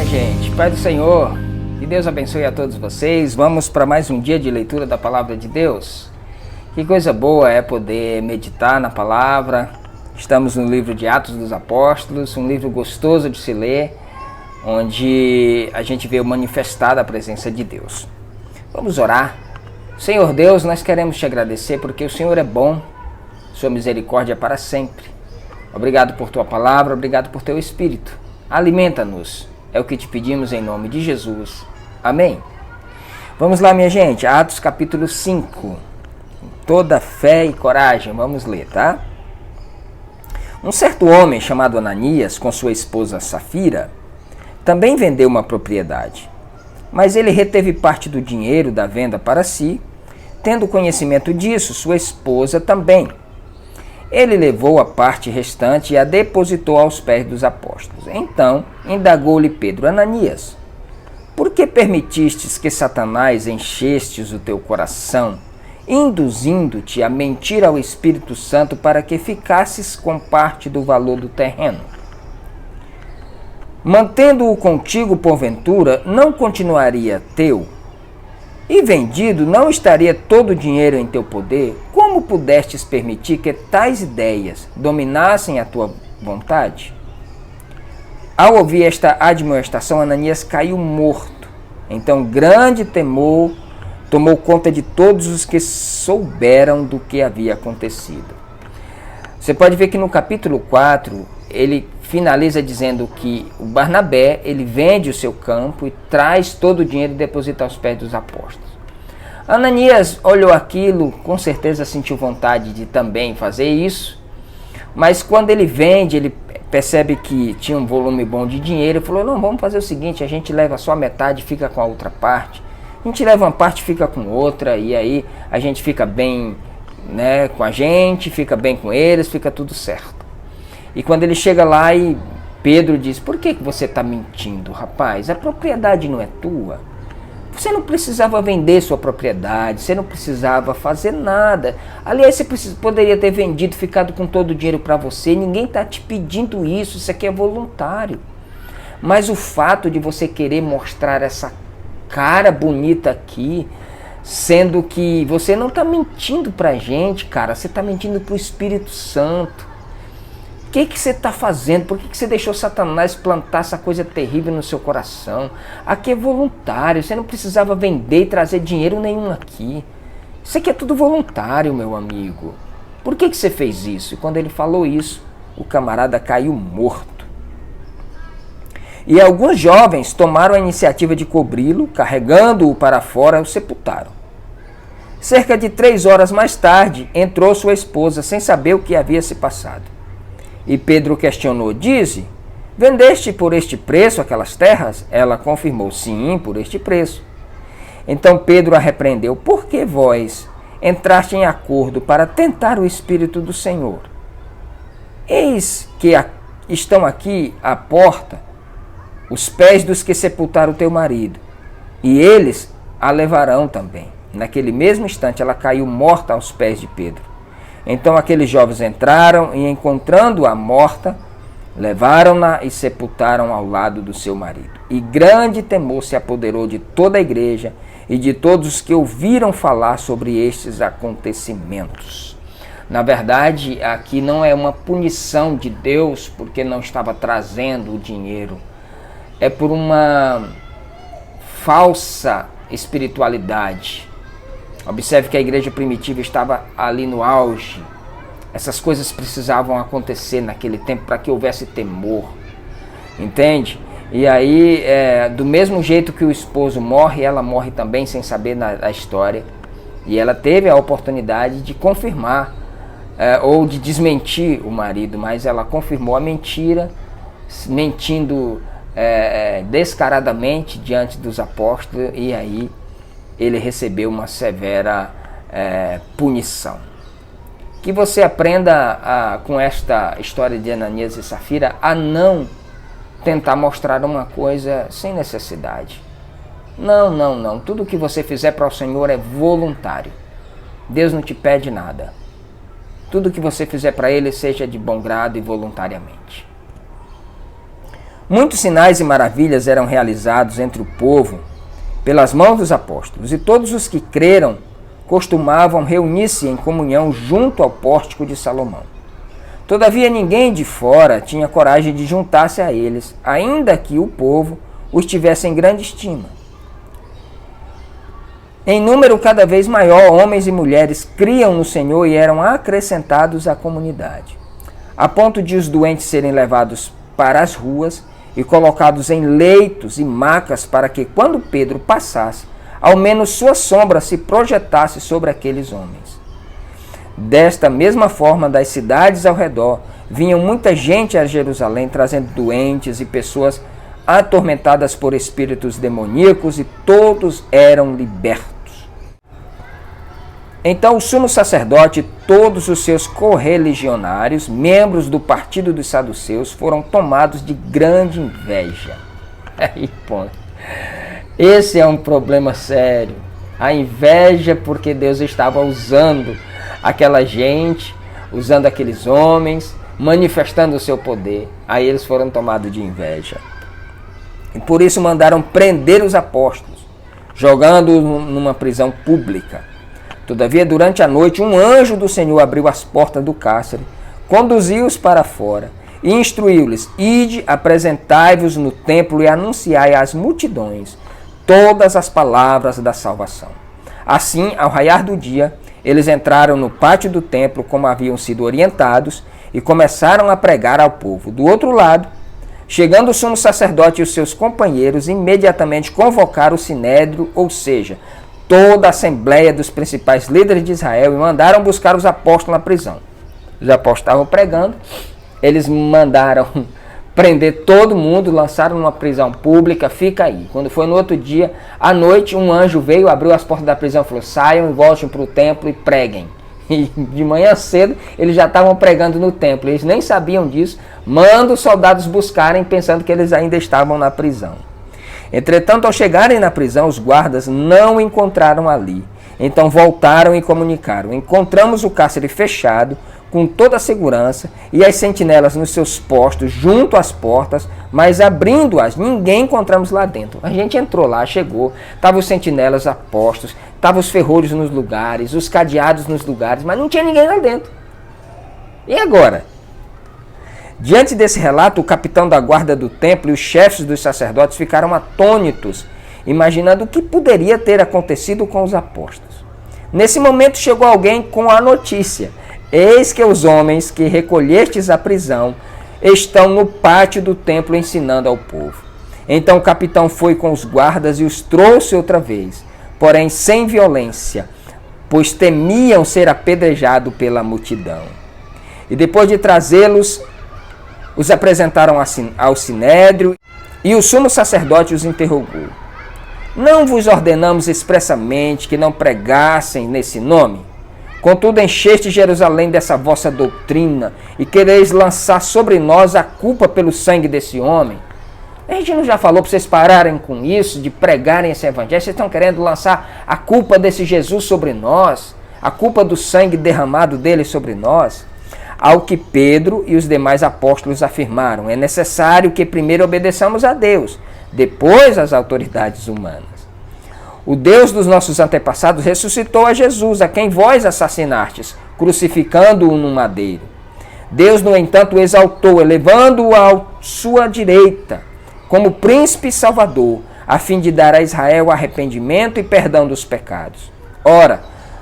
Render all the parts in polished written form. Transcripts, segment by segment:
gente. Pai do Senhor, que Deus abençoe a todos vocês. Vamos para mais um dia de leitura da Palavra de Deus. Que coisa boa é poder meditar na Palavra. Estamos no livro de Atos dos Apóstolos, um livro gostoso de se ler, onde a gente vê manifestada a presença de Deus. Vamos orar. Senhor Deus, nós queremos te agradecer porque o Senhor é bom, sua misericórdia é para sempre. Obrigado por tua palavra, obrigado por teu Espírito. Alimenta-nos, é o que te pedimos em nome de Jesus. Amém. Vamos lá, minha gente, Atos capítulo 5. Toda fé e coragem, vamos ler, tá? Um certo homem chamado Ananias, com sua esposa Safira, também vendeu uma propriedade. Mas ele reteve parte do dinheiro da venda para si, tendo conhecimento disso, sua esposa também. Ele levou a parte restante e a depositou aos pés dos apóstolos. Então, indagou-lhe Pedro: Ananias, por que permitistes que Satanás enchestes o teu coração, induzindo-te a mentir ao Espírito Santo para que ficasses com parte do valor do terreno? Mantendo-o contigo porventura, não continuaria teu? E vendido, não estaria todo o dinheiro em teu poder? Como pudestes permitir que tais ideias dominassem a tua vontade? Ao ouvir esta admoestação, Ananias caiu morto. Então grande temor tomou conta de todos os que souberam do que havia acontecido. Você pode ver que no capítulo 4, ele finaliza dizendo que o Barnabé, ele vende o seu campo e traz todo o dinheiro e deposita aos pés dos apóstolos. Ananias olhou aquilo, com certeza sentiu vontade de também fazer isso, mas quando ele vende, ele percebe que tinha um volume bom de dinheiro, ele falou: não, vamos fazer o seguinte, a gente leva só metade e fica com a outra parte, a gente leva uma parte e fica com outra, e aí a gente fica bem, né, com a gente, fica bem com eles, fica tudo certo. E quando ele chega lá, e Pedro diz: por que você está mentindo, rapaz? A propriedade não é tua. Você não precisava vender sua propriedade, você não precisava fazer nada. Aliás, você poderia ter vendido, ficado com todo o dinheiro para você. Ninguém está te pedindo isso aqui é voluntário. Mas o fato de você querer mostrar essa cara bonita aqui, sendo que você não está mentindo para a gente, cara, você está mentindo para o Espírito Santo. O que você está fazendo? Por que você deixou Satanás plantar essa coisa terrível no seu coração? Aqui é voluntário, você não precisava vender e trazer dinheiro nenhum aqui. Isso aqui é tudo voluntário, meu amigo. Por que você fez isso? E quando ele falou isso, o camarada caiu morto. E alguns jovens tomaram a iniciativa de cobri-lo, carregando-o para fora, o sepultaram. Cerca de 3 horas mais tarde, entrou sua esposa, sem saber o que havia se passado. E Pedro questionou: dize, vendeste por este preço aquelas terras? Ela confirmou: sim, por este preço. Então Pedro a repreendeu: por que vós entraste em acordo para tentar o Espírito do Senhor? Eis que estão aqui à porta os pés dos que sepultaram teu marido, e eles a levarão também. Naquele mesmo instante ela caiu morta aos pés de Pedro. Então aqueles jovens entraram e, encontrando-a morta, levaram-na e sepultaram ao lado do seu marido. E grande temor se apoderou de toda a igreja e de todos os que ouviram falar sobre estes acontecimentos. Na verdade, aqui não é uma punição de Deus porque não estava trazendo o dinheiro. É por uma falsa espiritualidade. Observe que a igreja primitiva estava ali no auge. Essas coisas precisavam acontecer naquele tempo para que houvesse temor. Entende? E aí, do mesmo jeito que o esposo morre, ela morre também sem saber da história. E ela teve a oportunidade de confirmar ou de desmentir o marido, mas ela confirmou a mentira, mentindo descaradamente diante dos apóstolos, e aí ele recebeu uma severa punição. Que você aprenda com esta história de Ananias e Safira a não tentar mostrar uma coisa sem necessidade. Não. Tudo que você fizer para o Senhor é voluntário. Deus não te pede nada. Tudo que você fizer para Ele seja de bom grado e voluntariamente. Muitos sinais e maravilhas eram realizados entre o povo pelas mãos dos apóstolos, e todos os que creram costumavam reunir-se em comunhão junto ao pórtico de Salomão. Todavia ninguém de fora tinha coragem de juntar-se a eles, ainda que o povo os tivesse em grande estima. Em número cada vez maior, homens e mulheres criam no Senhor e eram acrescentados à comunidade, a ponto de os doentes serem levados para as ruas e colocados em leitos e macas, para que, quando Pedro passasse, ao menos sua sombra se projetasse sobre aqueles homens. Desta mesma forma, das cidades ao redor, vinham muita gente a Jerusalém, trazendo doentes e pessoas atormentadas por espíritos demoníacos, e todos eram libertos. Então o sumo sacerdote e todos os seus correligionários, membros do partido dos saduceus, foram tomados de grande inveja. Aí, ponto. Esse é um problema sério. A inveja porque Deus estava usando aquela gente, usando aqueles homens, manifestando o seu poder. Aí eles foram tomados de inveja. E por isso mandaram prender os apóstolos, jogando-os numa prisão pública. Todavia, durante a noite, um anjo do Senhor abriu as portas do cárcere, conduziu-os para fora e instruiu-lhes: ide, apresentai-vos no templo e anunciai às multidões todas as palavras da salvação. Assim, ao raiar do dia, eles entraram no pátio do templo como haviam sido orientados e começaram a pregar ao povo. Do outro lado, chegando o sumo sacerdote e os seus companheiros, imediatamente convocaram o sinédrio, ou seja, toda a assembleia dos principais líderes de Israel, e mandaram buscar os apóstolos na prisão. Os apóstolos estavam pregando, eles mandaram prender todo mundo, lançaram numa prisão pública, fica aí. Quando foi no outro dia, à noite, um anjo veio, abriu as portas da prisão e falou: saiam e voltem para o templo e preguem. E de manhã cedo, eles já estavam pregando no templo, eles nem sabiam disso, manda os soldados buscarem, pensando que eles ainda estavam na prisão. Entretanto, ao chegarem na prisão, os guardas não o encontraram ali. Então voltaram e comunicaram: encontramos o cárcere fechado, com toda a segurança, e as sentinelas nos seus postos, junto às portas, mas abrindo-as, ninguém encontramos lá dentro. A gente entrou lá, chegou, estavam os sentinelas a postos, estavam os ferrolhos nos lugares, os cadeados nos lugares, mas não tinha ninguém lá dentro. E agora? Diante desse relato, o capitão da guarda do templo e os chefes dos sacerdotes ficaram atônitos, imaginando o que poderia ter acontecido com os apóstolos. Nesse momento chegou alguém com a notícia: eis que os homens que recolhestes à prisão estão no pátio do templo ensinando ao povo. Então o capitão foi com os guardas e os trouxe outra vez, porém sem violência, pois temiam ser apedrejados pela multidão. E depois de trazê-los, os apresentaram ao sinédrio, e o sumo sacerdote os interrogou: não vos ordenamos expressamente que não pregassem nesse nome? Contudo, encheste Jerusalém dessa vossa doutrina, e quereis lançar sobre nós a culpa pelo sangue desse homem. A gente não já falou para vocês pararem com isso, de pregarem esse evangelho? Vocês estão querendo lançar a culpa desse Jesus sobre nós, a culpa do sangue derramado dele sobre nós? Ao que Pedro e os demais apóstolos afirmaram: é necessário que primeiro obedeçamos a Deus, depois às autoridades humanas. O Deus dos nossos antepassados ressuscitou a Jesus, a quem vós assassinastes, crucificando-o no madeiro. Deus, no entanto, o exaltou, elevando-o à sua direita, como príncipe salvador, a fim de dar a Israel arrependimento e perdão dos pecados. Ora,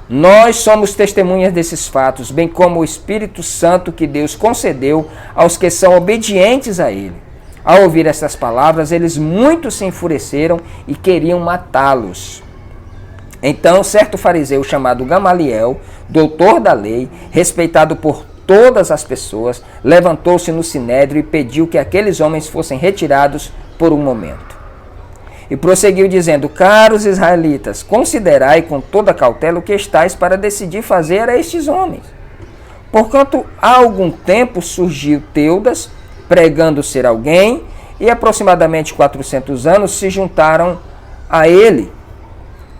nós somos testemunhas desses fatos, bem como o Espírito Santo que Deus concedeu aos que são obedientes a Ele. Ao ouvir estas palavras, eles muito se enfureceram e queriam matá-los. Então, certo fariseu chamado Gamaliel, doutor da lei, respeitado por todas as pessoas, levantou-se no sinédrio e pediu que aqueles homens fossem retirados por um momento. E prosseguiu dizendo: caros israelitas, considerai com toda cautela o que estáis para decidir fazer a estes homens. Porquanto há algum tempo surgiu Teudas, pregando ser alguém, e aproximadamente 400 anos se juntaram a ele.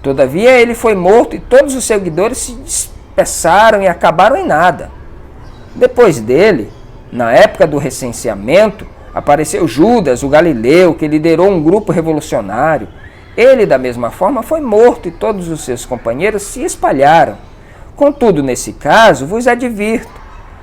Todavia ele foi morto e todos os seguidores se dispersaram e acabaram em nada. Depois dele, na época do recenseamento, Apareceu Judas, o galileu, que liderou um grupo revolucionário. Ele, da mesma forma, foi morto e todos os seus companheiros se espalharam. Contudo, nesse caso, vos advirto,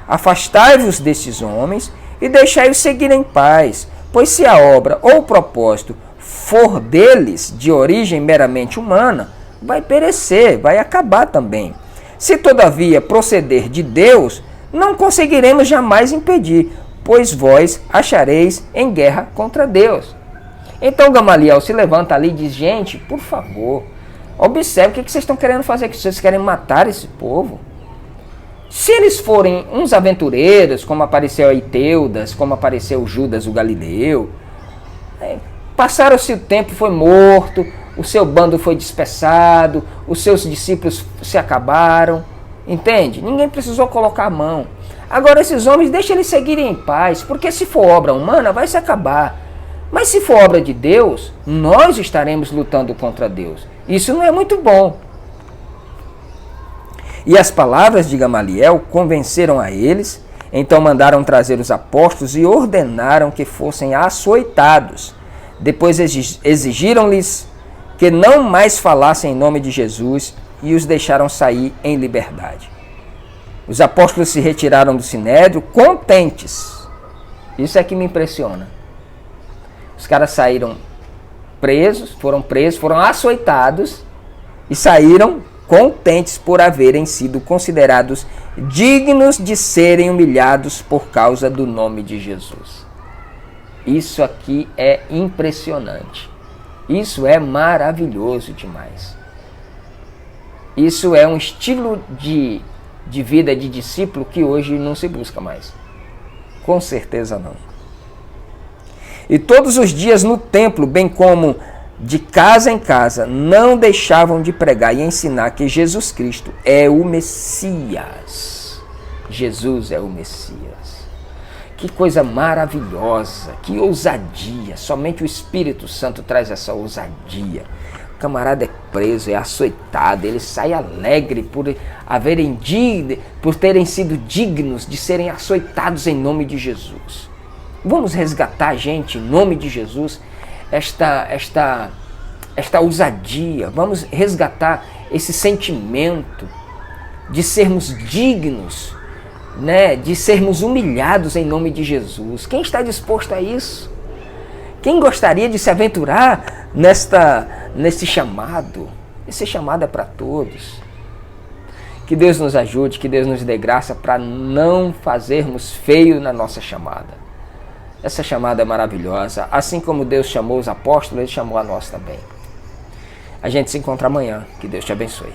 afastai-vos destes homens e deixai-os seguir em paz, pois se a obra ou o propósito for deles de origem meramente humana, vai perecer, vai acabar também. Se todavia proceder de Deus, não conseguiremos jamais impedir, pois vós achareis em guerra contra Deus. Então Gamaliel se levanta ali e diz, gente, por favor, observe o que vocês estão querendo fazer aqui. Vocês querem matar esse povo? Se eles forem uns aventureiros, como apareceu aí Teudas, como apareceu Judas o Galileu, passaram-se o tempo, foi morto, o seu bando foi dispersado, os seus discípulos se acabaram, entende? Ninguém precisou colocar a mão. Agora esses homens, deixa eles seguirem em paz, porque se for obra humana, vai se acabar. Mas se for obra de Deus, nós estaremos lutando contra Deus. Isso não é muito bom. E as palavras de Gamaliel convenceram a eles, então mandaram trazer os apóstolos e ordenaram que fossem açoitados. Depois exigiram-lhes que não mais falassem em nome de Jesus e os deixaram sair em liberdade. Os apóstolos se retiraram do sinédrio contentes. Isso é que me impressiona. Os caras saíram presos, foram açoitados e saíram contentes por haverem sido considerados dignos de serem humilhados por causa do nome de Jesus. Isso aqui é impressionante. Isso é maravilhoso demais. Isso é um estilo de vida de discípulo que hoje não se busca mais. Com certeza não. E todos os dias no templo, bem como de casa em casa, não deixavam de pregar e ensinar que Jesus Cristo é o Messias. Jesus é o Messias. Que coisa maravilhosa, que ousadia. Somente o Espírito Santo traz essa ousadia. O camarada é preso, é açoitado, ele sai alegre por terem sido dignos de serem açoitados em nome de Jesus. Vamos resgatar, gente, em nome de Jesus, esta ousadia. Vamos resgatar esse sentimento de sermos dignos, né, de sermos humilhados em nome de Jesus. Quem está disposto a isso? Quem gostaria de se aventurar nesse chamado? Esse chamado é para todos. Que Deus nos ajude, que Deus nos dê graça para não fazermos feio na nossa chamada. Essa chamada é maravilhosa. Assim como Deus chamou os apóstolos, Ele chamou a nós também. A gente se encontra amanhã. Que Deus te abençoe.